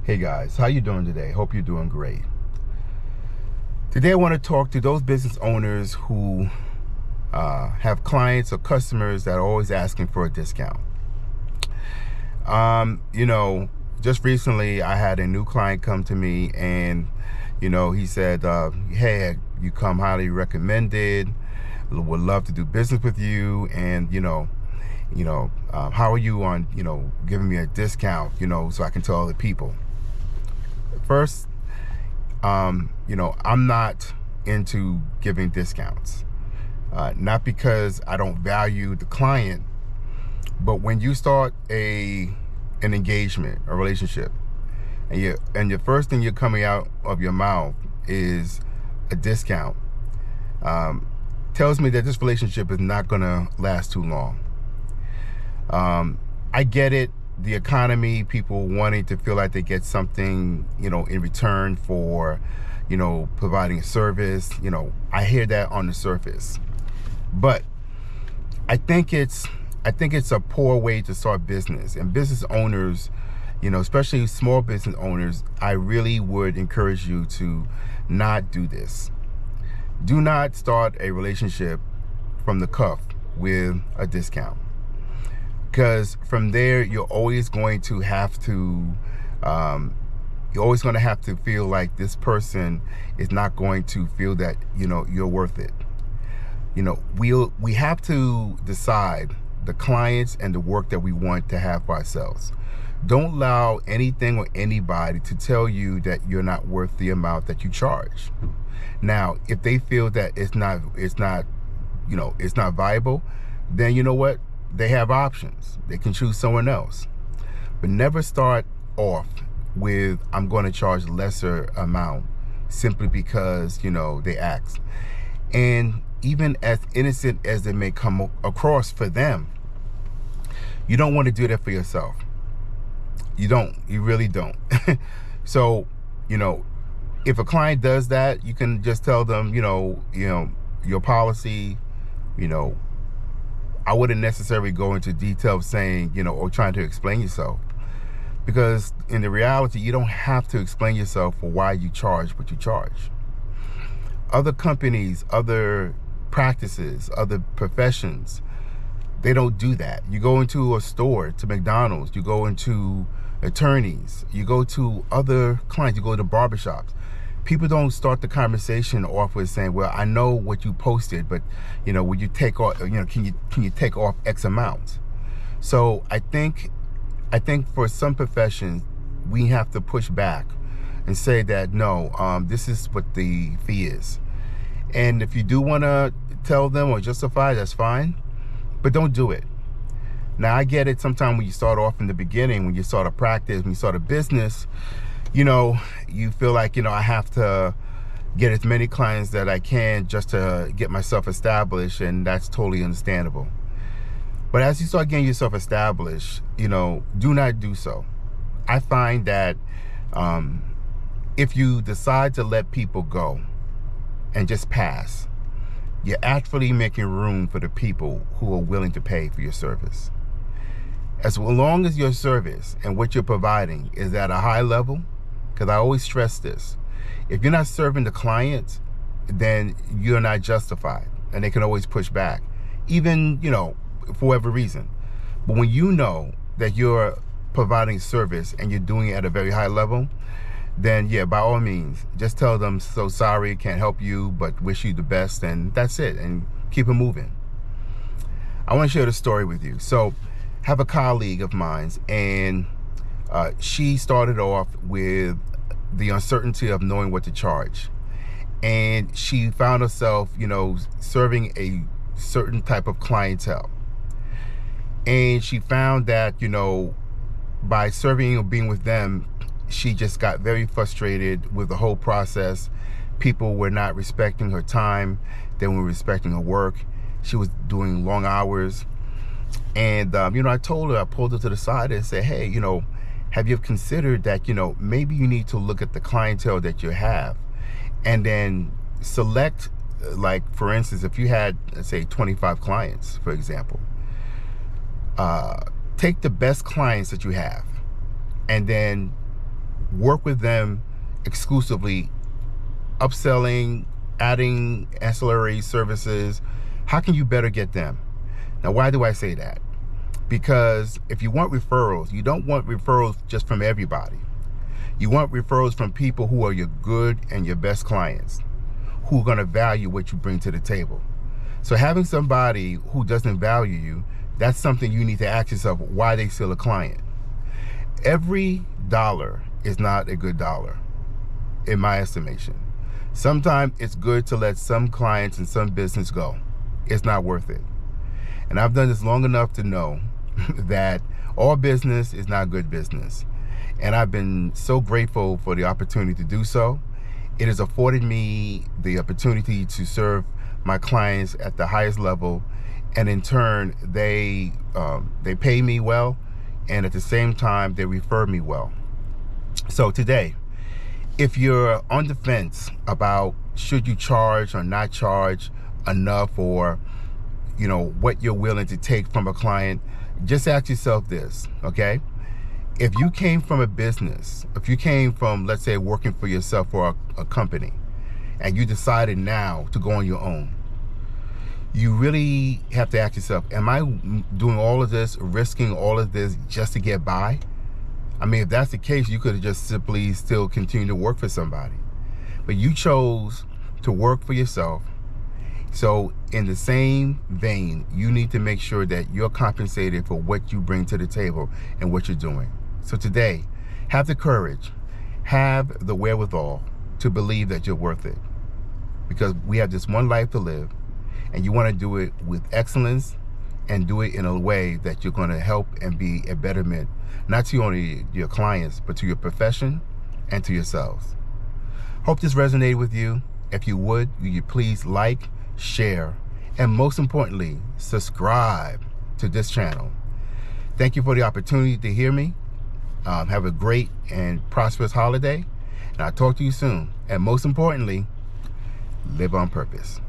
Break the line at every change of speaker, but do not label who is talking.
Hey guys, how you doing today? Hope you're doing great. Today I want to talk to those business owners who have clients or customers that are always asking for a discount. Just recently I had a new client come to me and, he said, hey, you come highly recommended, would love to do business with you. And, how are you on, giving me a discount, so I can tell other people. First, I'm not into giving discounts, not because I don't value the client, but when you start an engagement, a relationship, and your first thing you're coming out of your mouth is a discount, tells me that this relationship is not going to last too long. I get it. The economy, people wanting to feel like they get something, in return for, providing a service. I hear that on the surface, but I think it's a poor way to start business. And business owners, especially small business owners, I really would encourage you to not do this. Do not start a relationship from the cuff with a discount. Because from there, you're always going to have to feel like this person is not going to feel that, you're worth it. We have to decide the clients and the work that we want to have for ourselves. Don't allow anything or anybody to tell you that you're not worth the amount that you charge. Now, if they feel that it's not viable, then you know what? They have options. They can choose someone else. But never start off with, I'm going to charge lesser amount simply because, they ask. And even as innocent as it may come across for them, you don't want to do that for yourself. You really don't. So, if a client does that, you can just tell them, your policy, I wouldn't necessarily go into detail saying, or trying to explain yourself, because in the reality, you don't have to explain yourself for why you charge what you charge. Other companies, other practices, other professions, they don't do that. You go into a store, to McDonald's, you go into attorneys, you go to other clients, you go to barbershops. People don't start the conversation off with saying, well, I know what you posted, but, would you take off, can you take off X amount? So I think for some professions, we have to push back and say that, no, this is what the fee is. And if you do want to tell them or justify, that's fine, but don't do it. Now, I get it. Sometimes when you start off in the beginning, when you start a practice, when you start a business, you feel like, I have to get as many clients that I can just to get myself established, and that's totally understandable. But as you start getting yourself established, do not do so. I find that if you decide to let people go and just pass, you're actually making room for the people who are willing to pay for your service. As long as your service and what you're providing is at a high level, because I always stress this, if you're not serving the client, then you're not justified, and they can always push back, even, for whatever reason. But when you know that you're providing service and you're doing it at a very high level, then yeah, by all means, just tell them, so sorry, can't help you, but wish you the best, and that's it, and keep it moving. I want to share the story with you. So, I have a colleague of mine, and she started off with the uncertainty of knowing what to charge. And she found herself, serving a certain type of clientele. And she found that, by serving or being with them, she just got very frustrated with the whole process. People were not respecting her time. They weren't respecting her work. She was doing long hours. And, I told her, I pulled her to the side and said, hey, have you considered that, maybe you need to look at the clientele that you have and then select, like, for instance, if you had, let's say, 25 clients, for example, take the best clients that you have and then work with them exclusively, upselling, adding ancillary services. How can you better get them? Now, why do I say that? Because if you want referrals, you don't want referrals just from everybody. You want referrals from people who are your good and your best clients, who are going to value what you bring to the table. So having somebody who doesn't value you, that's something you need to ask yourself, why they still a client. Every dollar is not a good dollar, in my estimation. Sometimes it's good to let some clients and some business go. It's not worth it. And I've done this long enough to know that all business is not good business. And I've been so grateful for the opportunity to do so. It has afforded me the opportunity to serve my clients at the highest level, and in turn, they pay me well, and at the same time, they refer me well. So today, if you're on the fence about should you charge or not charge enough, or what you're willing to take from a client, just ask yourself this, okay? If you came from a business, if you came from, let's say, working for yourself or a company, and you decided now to go on your own, you really have to ask yourself, am I doing all of this, risking all of this just to get by? I mean, if that's the case, you could have just simply still continued to work for somebody. But you chose to work for yourself. So in the same vein, you need to make sure that you're compensated for what you bring to the table and what you're doing. So today, have the courage, have the wherewithal to believe that you're worth it. Because we have just one life to live, and you want to do it with excellence and do it in a way that you're going to help and be a betterment, not to only your clients, but to your profession and to yourselves. Hope this resonated with you. If you would you please like, share, and most importantly, subscribe to this channel. Thank you for the opportunity to hear me. Have a great and prosperous holiday, and I'll talk to you soon. And most importantly, live on purpose.